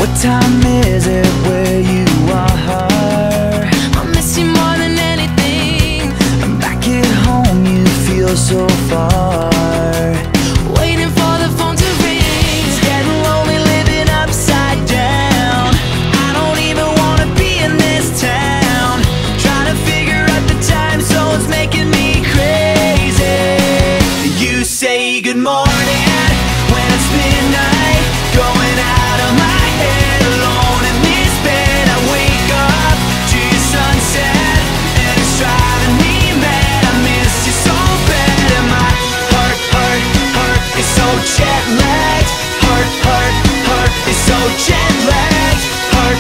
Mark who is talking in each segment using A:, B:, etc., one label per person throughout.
A: What time is it where you are?
B: I miss you more than anything.
A: I'm back at home, you feel so far.
B: Waiting for the phone to ring.
A: It's getting lonely living upside down. I don't even wanna be in this town. Trying to figure out the time zones making me crazy. You say good morning when it's midnight, going out of my head alone in this bed. I wake up to your sunset and it's driving me mad. I miss you so bad and my heart is so jet lagged. Heart is so jet lagged. Heart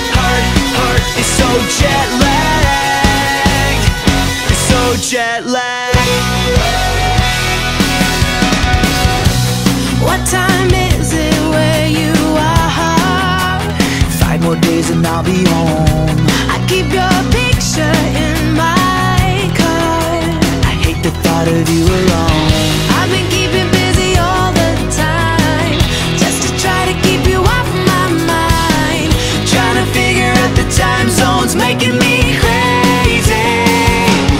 A: is so jet lagged. It's so jet lagged.
B: What time is it where you are?
A: 5 more days and I'll be home.
B: I keep your picture in my car.
A: I hate the thought of you alone.
B: I've been keeping busy all the time, just to try to keep you off my mind.
A: Trying to figure out the time zones making me crazy.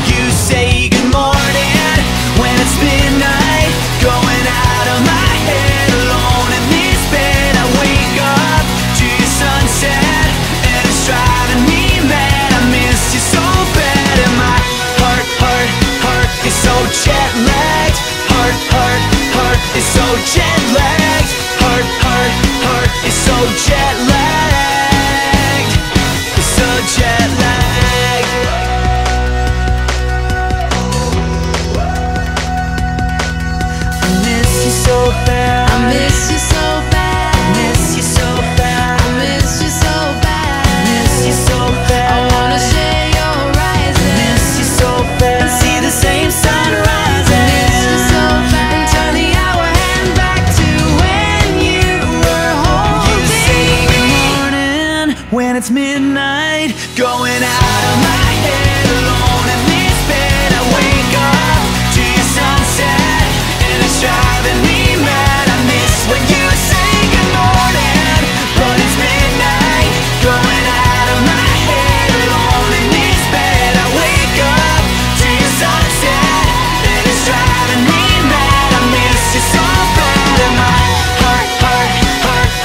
A: You say good morning when it's midnight, going out of my head alone in this bed. I wake up to your sunset and it's driving me mad. I miss you so bad and my heart is so jet lagged. Heart is so jet lagged. Heart is so jet lagged. It's so jet lagged. I miss you so bad.
B: I miss you so bad.
A: I miss you so bad.
B: I miss you so bad.
A: I miss you so bad.
B: I wanna share your rising.
A: I miss you so bad. And see the same sun rising.
B: I miss you so bad. And turn the hour hand back to when you were
A: You say
B: holding
A: good
B: me.
A: morning when it's midnight, going out of my head alone in this bed. I wake up to your sunset and it's driving me mad. I miss when you say good morning, but it's midnight, going out of my head alone in this bed. I wake up to your sunset and it's driving me mad. I miss you so bad and my heart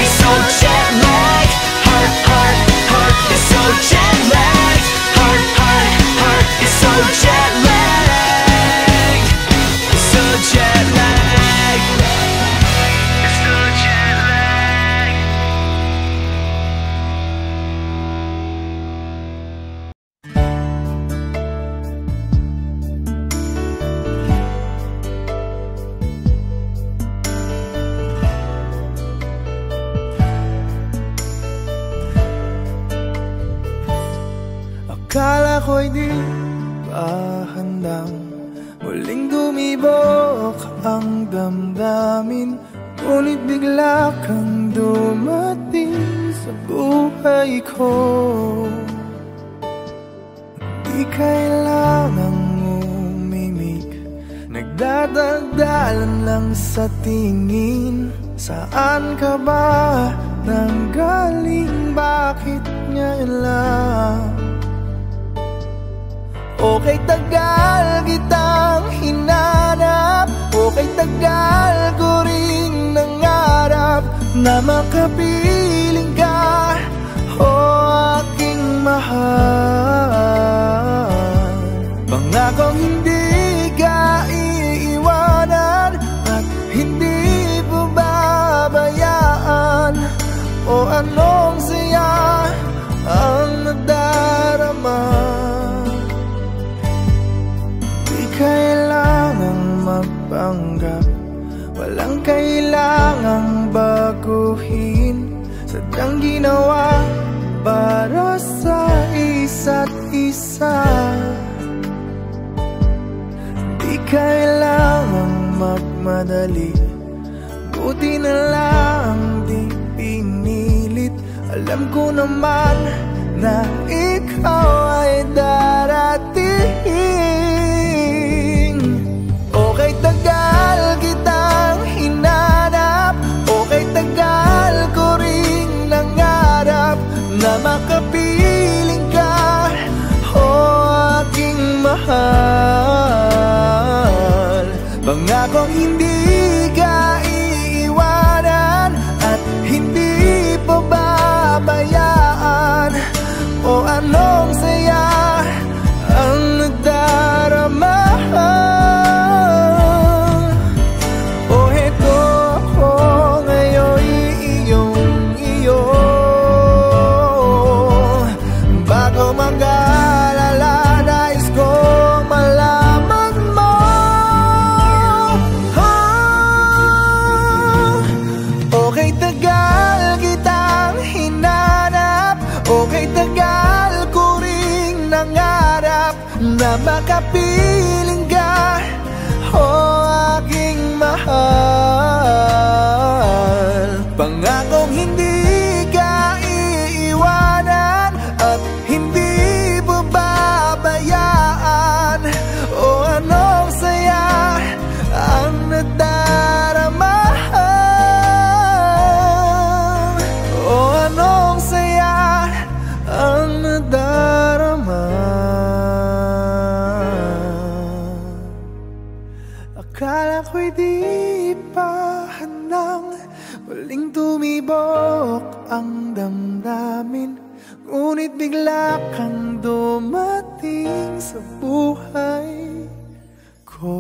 A: is so jet lagged. Heart is so jet lagged. Heart is so jet lagged. It's so jet lagged. It's so jet lagged.
C: Akala ko'y di pa handang muling dumibok ang damdamin, ngunit bigla kang dumating sa buhay ko. Di kailangang umimik, nagdadaldalan lang sa tingin. Saan ka ba nanggaling? Bakit ngayon lang? Okay, tagal kitang hinanap. Okay, tagal ko rin nangarap na makapiling ka, o aking mahal. Pangakong hindi ka iiwanan at hindi babayaan. O anong saya ang nadarama. Kailangang magpanggap, walang kailangang baguhin. Sadyang ginawa para sa isa't isa. Di kailangang magmadali, buti na lang di pinilit. Alam ko naman na ikaw ay darating. na makapiling ka, o aking mahal. Pangakong hindi ka iiwanan at hindi pababayaan. O anong saya ang nagdarama. O heto ako ngayon iyong-iyo. Bago mag-alala, nais kong malaman mo. Okay, tagal kitang hinanap. Okay, tagal ko ring nangarap na makapiling ka, o aking mahal. Pangakong hindi ka iiwanan at hindi babayaan. O anong saya ang nadarama. O anong saya ang nadarama. Akala ko'y di pa handang muling tumibok ang damdamin, ngunit bigla kang dumating sa buhay ko.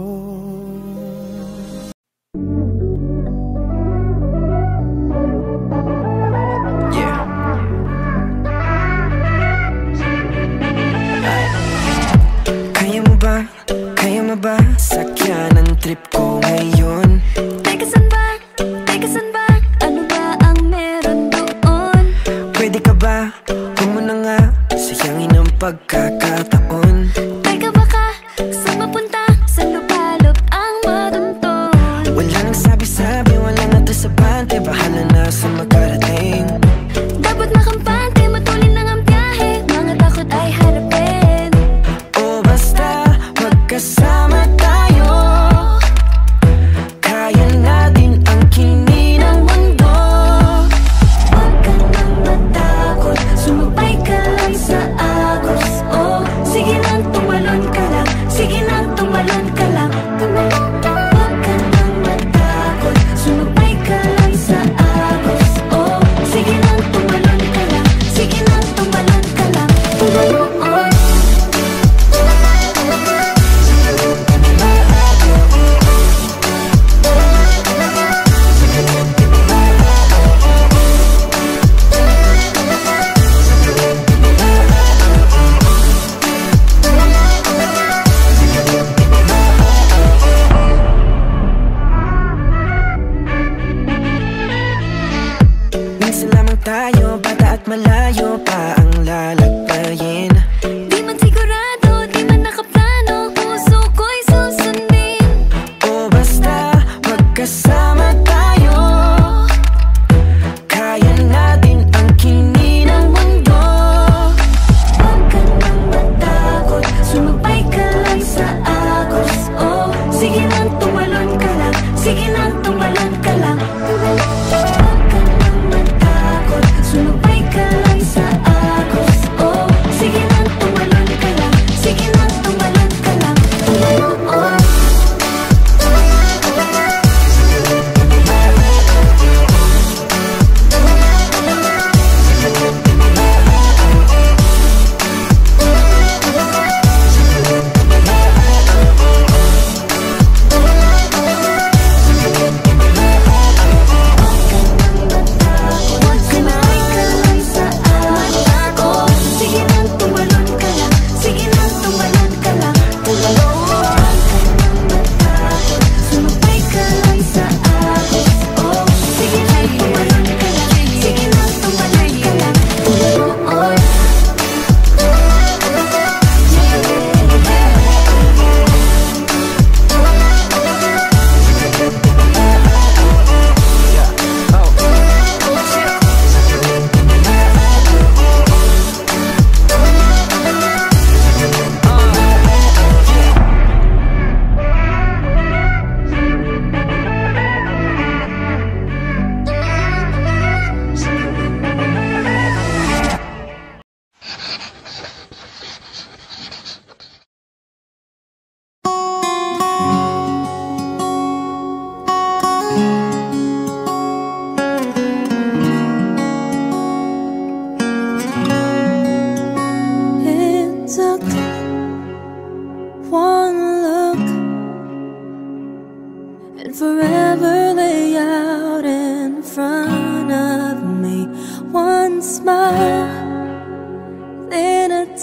D: Kaya mo ba sakyan ang trip ko ngayon?
B: Teka, san ba? Teka, san ba? Ano ba ang meron doon?
D: Pwede ka ba? Huwag mo na nga sayangin ang pagkakataon.
B: Teka, baka saan mapunta? Saan lupalop ang madunton?
D: Wala nang sabi-sabi, wala na tasabante. Bahala na sa magkarating.
B: Dapat makampante, matulin lang ang biyahe. Mga takot ay harapin.
D: O basta magkasama tayo, kaya natin ang kini ng mundo.
B: Huwag ka nang matakot, sumabay ka lang sa agos. Oh, sige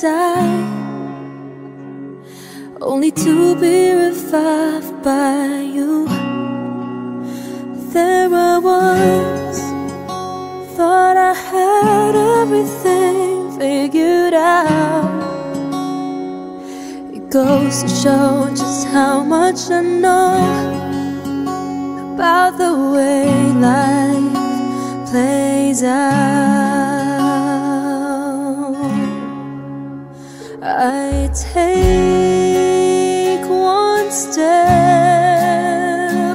B: die, only to be revived by you. There I was, thought I had everything figured out. It goes to show just how much I know about the way life plays out. I take one step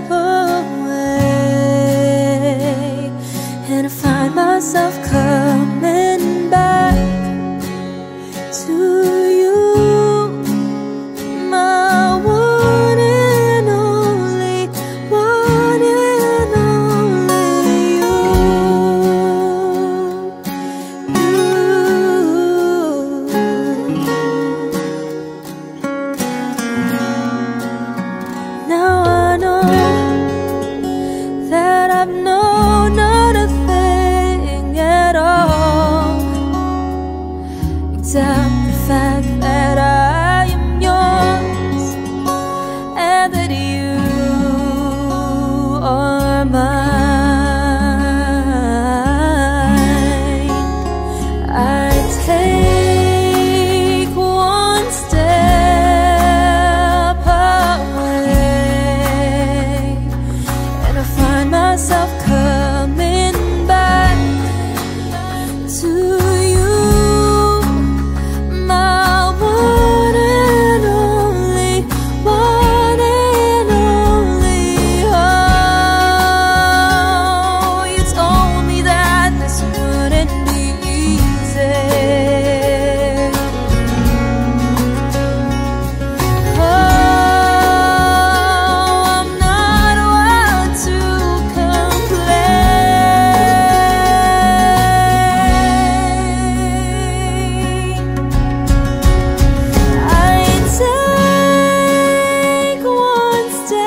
B: away, and I find myself coming back to you, my one and only, one and only you. Now I know that I've known not a thing at all, except the fact that I am yours and that you are mine. I take one step away, and I find myself coming back to you, my one and only, one and only. Oh, you told me that this wouldn't be easy. Oh, I'm not one to complain. I take one step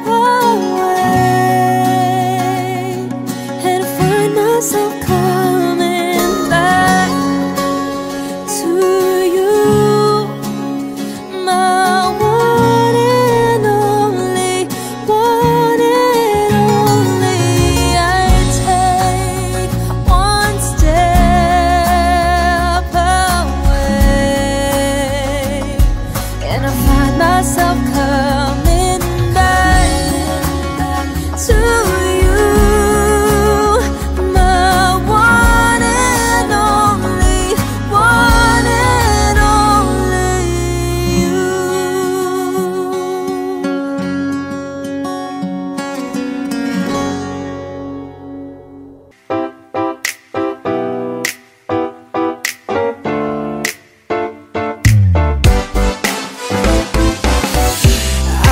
B: away, and I find myself coming back to you, my one and only, one and only. I take one step away, and I find myself coming back to you, my one and only, one and only you.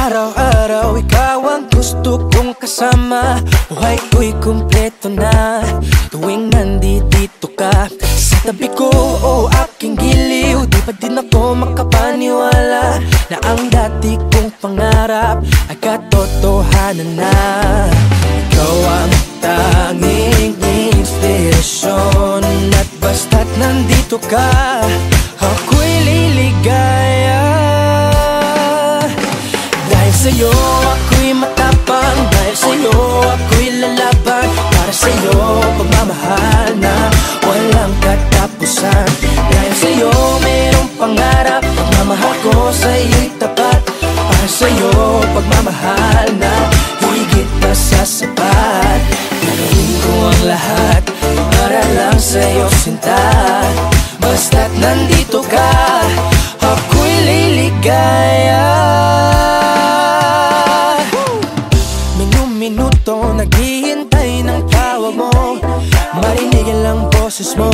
D: Araw-araw ikaw ang gusto kong kasama. Buhay ko'y kumpleto na tuwing nandito ka sa tabi ko, o aking giliw. Di pa din ako makapaniwala na ang dati kong pangarap ay katotohanan na. Ikaw ang tanging inspirasyon, at basta't nandito ka, ako'y liligaya. Dahil sa'yo ako'y matapang, dahil sa'yo ako'y lalaban. Para sa'yo pagmamahal na walang katapusan. Dahil sa'yo mayroong pangarap, pagmamahal ko sa'yo'y tapat. Para sa'yo pagmamahal na higit pa sa sapat. Gagawin ko ang lahat para lang sa'yo sinta. Basta't nandito ka, ako'y liligaya. Minuto naghihintay ng tawag mo, marinigan lang boses mo,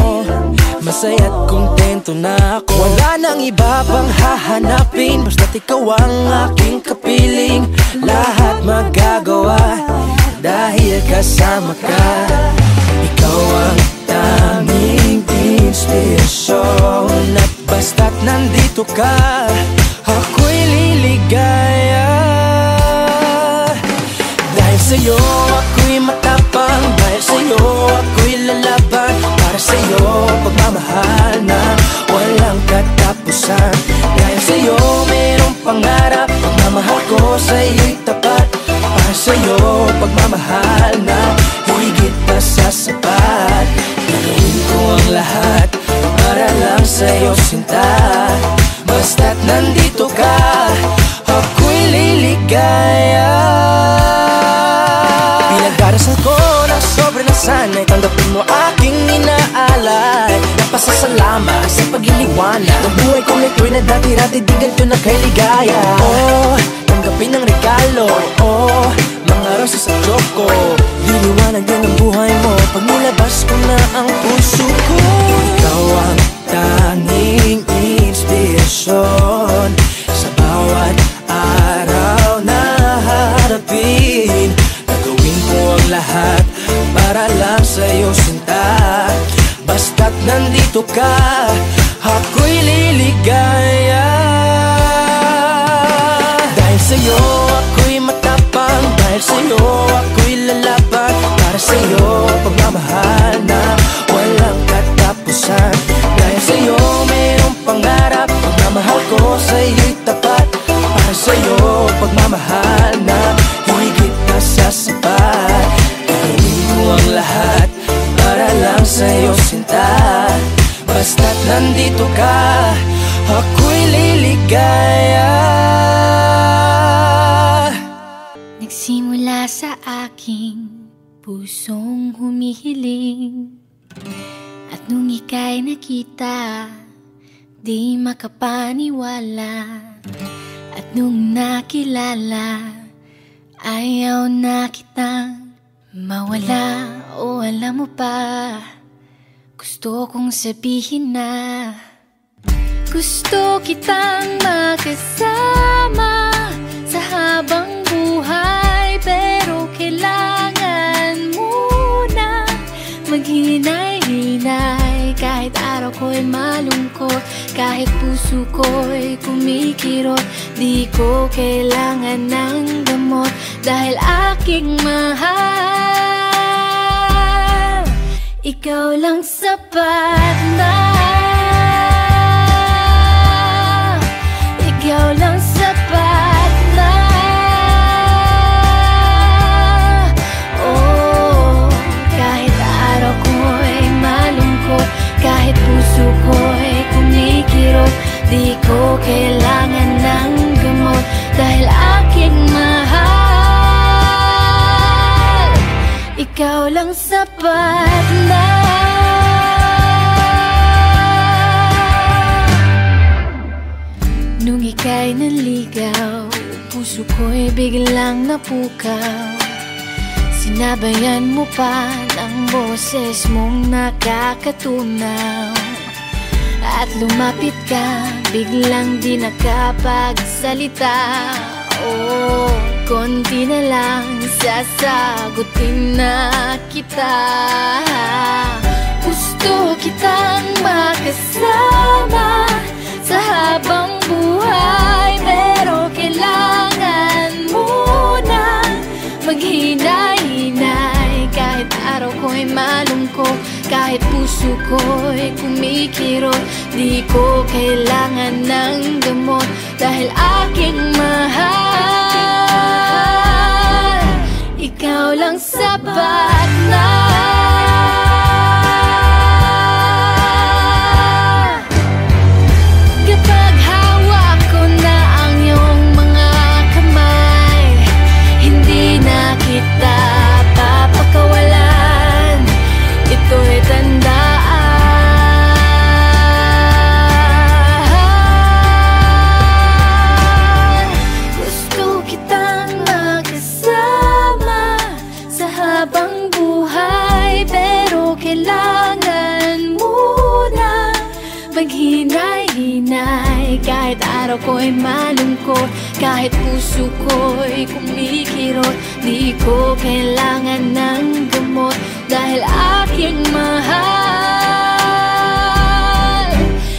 D: masaya't kontento na ako. Wala nang iba pang hahanapin, basta't ikaw ang aking kapiling. Lahat magagawa dahil kasama ka. Ikaw ang tanging inspirasyon, at basta't nandito ka, ako'y liligaya. Dahil sa'yo ako'y matapang, dahil sa'yo ako'y lalaban. Para sa'yo pagmamahal na ang lahat para lang sa'yo sinta. Basta't nandito ka, ako'y liligaya. Pinagdarasal ko ng sobre na sana'y tanggapin mo aking inaalay. Napasasalamat sa pag-iliwanag ng buhay kong ito'y na dati-dati di ganito na kay ligaya. Oh, tanggapin ang regalo, oh, mga rosas sa choco. Liliwanag din ang buhay mo pag nilabas ko na ang puso ko. Ikaw ang tanging inspirasyon sa bawat araw na harapin. Gagawin ko ang lahat para lang sa'yo sinta. Basta't nandito ka, ako'y liligaya. Dahil sa'yo ako'y matapang, dahil sa'yo ako'y lalaban. Para sa'yo pagmamahal na walang katapusan. Dahil sa'yo mayroong pangarap, pagmamahal ko sa'yo'y tapat. Para sa'yo pagmamahal na higit na sa sapat. Gagawin ko ang lahat para lang sa'yo sinta. Basta't nandito ka, ako'y liligaya.
B: Nagsimula sa aking pusong humihiling, at nung ika'y nakita, di makapaniwala. At nung nakilala, ayaw na kitang mawala. O alam mo ba, gusto kong sabihin na gusto kitang makasama sa habang buhay. Pero kailangan muna maghinay-hinay. Kahit araw ko'y malungkot, kahit puso ko'y kumikirot, di ko kailangan ng gamot. Dahil aking mahal, ikaw lang sapat na. Ikaw lang sapat na. Oh, kahit araw ko'y malungkot, kahit puso ko'y kumikirot, di ko kailangan ng gamot. Dahil aking mahal, ikaw lang sapat na. Nung ika'y naligaw, puso ko'y biglang napukaw. Sinabayan mo pa ng boses mong nakakatunaw. At lumapit ka, biglang di nakapagsalita. Oh, konti na lang, sasagutin na kita. Gusto kitang makasama sa habang buhay. Pero kailangan muna maghinay-hinay. Kahit araw ko'y malungkot, kahit puso ko'y kumikirot, di ko kailangan ng gamot. Dahil aking mahal, ikaw lang sapat na. Kapag hawak ko na ang iyong mga kamay, hindi na kita papakawalan. Ito'y tandaan. Gusto kitang makasama sa habang buhay. Pero kailangan muna maghinay-hinay. Kahit araw ko'y malungkot, kahit puso ko'y kumikirot, di ko kailangan ng gamot. Dahil aking mahal,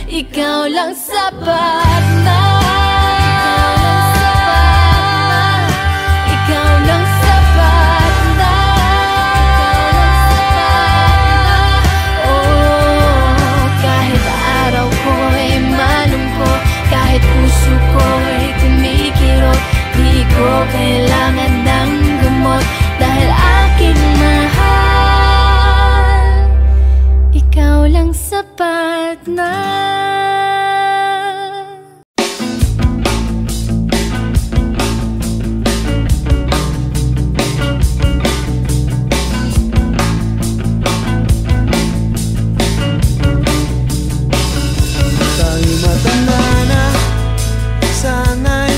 B: ikaw lang sapat na. Ikaw lang sapat na. Oh, kahit araw ko'y malungkot, kahit puso ko'y kumikirot, di ko kailangan ng gamot. Dahil aking mahal, ikaw lang hanggang sapat na.
C: Tayo matanda na, sana'y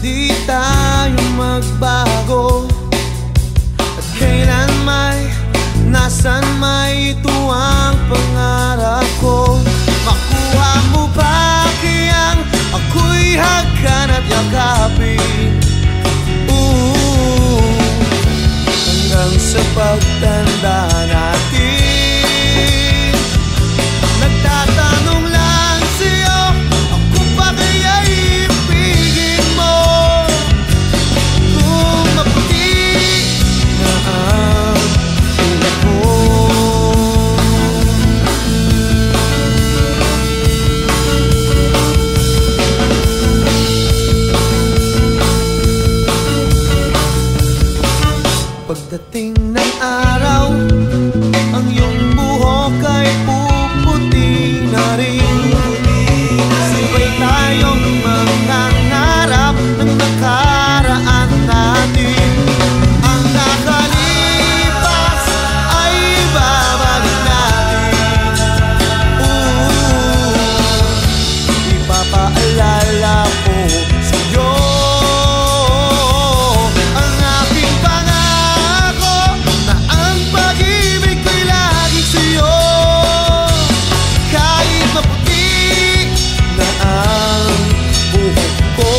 C: di tayo magbago. At kailan may, nasan may ito ang pangarap ko. Makuha mo ba kayang ako'y hagkan at yakapin? Hanggang sa pagtanda natin, nagtatanong lang sa'yo, ako pa kaya'y ibigin mo? Kung maputi na ang ulat mo. Pagdating ng araw, ang iyong buhok ay puputi na rin. Sabay tayong mangangarap ng nakaraan natin. Ang nakalipas ay babalik natin. Ipapaalala ko sa'yo ang aking pangako na ang pag-ibig ko'y laging sa'yo. Kahit maputi na ang buhok ko.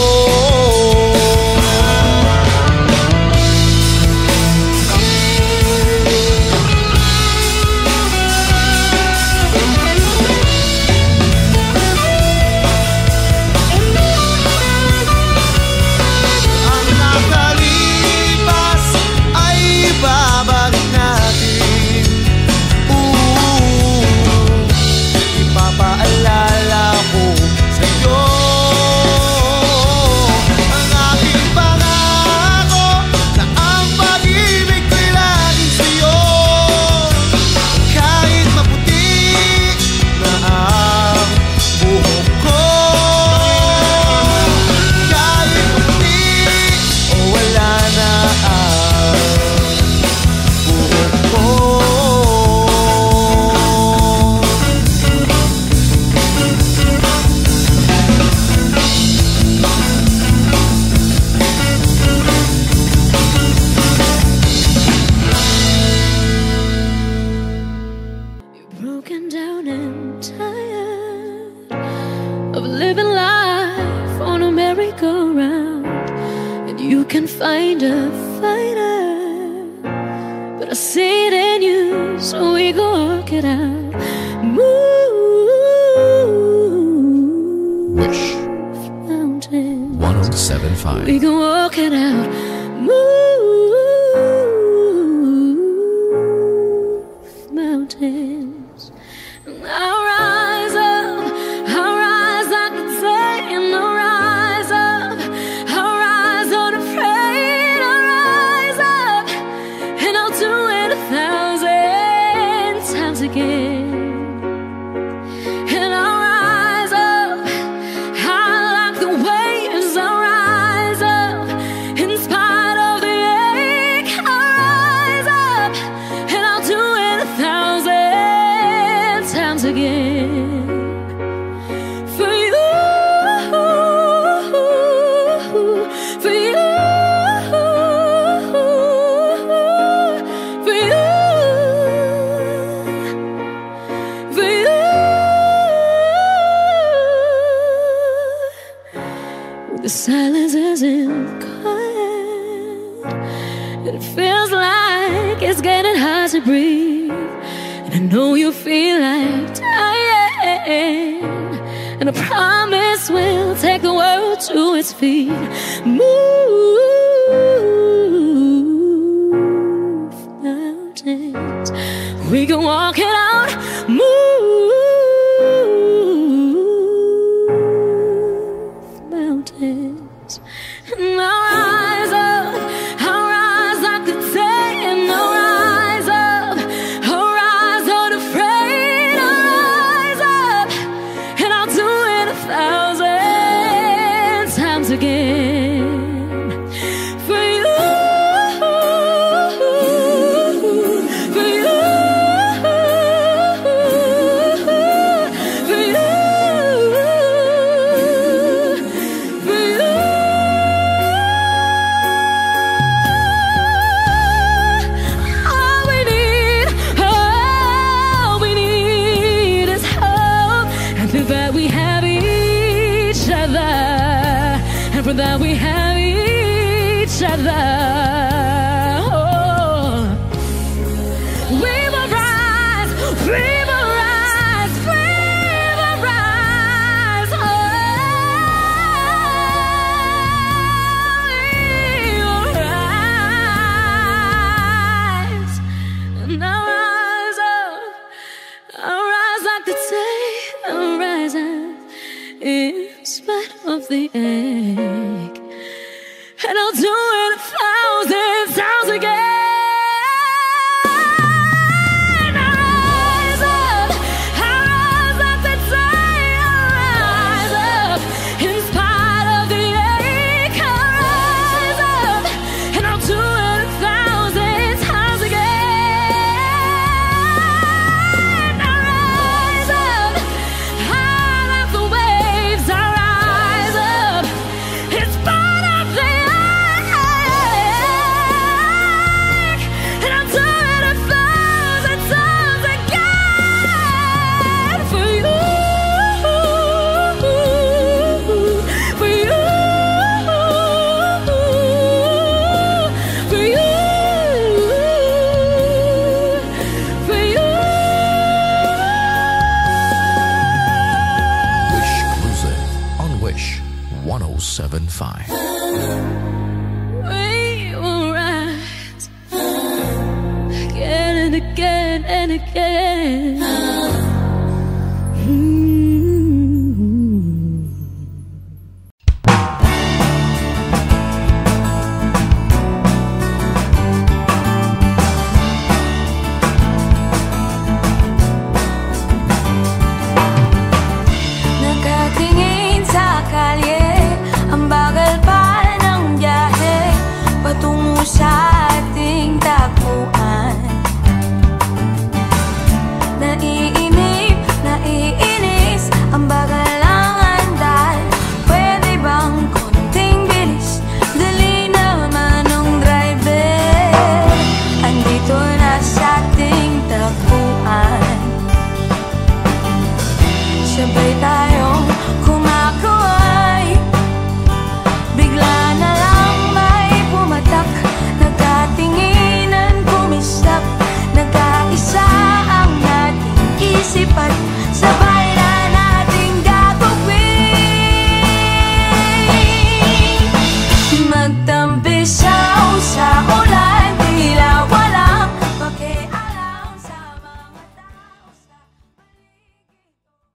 C: Ang nakalipas ay babalik natin. Ipapaalala ko sa'yo ang aking pangako na ang pag-ibig ko'y laging sa'yo. Kahit maputi na ang buhok ko. Kahit maputi o wala na ang buhok ko.
B: Broken down and tired of living life on a merry-go-round, and you can find a fighter, but I see it in you, so we go work it out. Move
E: Wish
B: mountains,
E: 1075.
B: we can work it out. Move mountains. I'll rise like the day, and I'll rise up. I'll rise unafraid. I'll rise up, and I'll do it 1,000 times again. And I'll rise up. I like the waves. I'll rise up in spite of the ache. I'll rise up, and I'll do it 1,000 times again. For you, for you, for you, for you. The silence isn't quiet, and it feels like it's getting hard to breathe. And I know you feel like dying, and I promise we'll take the world to its feet. Move mountains, we can walk it out. Move mountains, and I'll rise up. I'll rise like the day, and I'll rise up. I'll rise unafraid. I'll that we have each other, and for that we have each other. Oh, we will rise, we will rise, we will rise. Oh, we will rise, and I'll rise up. I'll rise like the day I'm rising, in spite of the ache, and I'll do it 1,000 times again. I'll rise up, I'll rise like the day I rise up, in spite of the ache. I'll rise up, and I'll do it 1,000 times again. I'll rise up, high like the waves. I'll rise up, in spite of the ache, and I'll do it 1,000 times again. For you, for you, for you, for you.
E: Wish Cruiser on Wish 1075.
B: We will rise again and again and again.
F: Nakatingin sa kalye, ang bagal pa ng biyahe patungo sa ating tagpuan. Naiinip, naiinis, ang bagal ang andal. Pwede bang konting bilis? Dali naman ng driver. Andito na sa ating tagpuan. Sabay tayo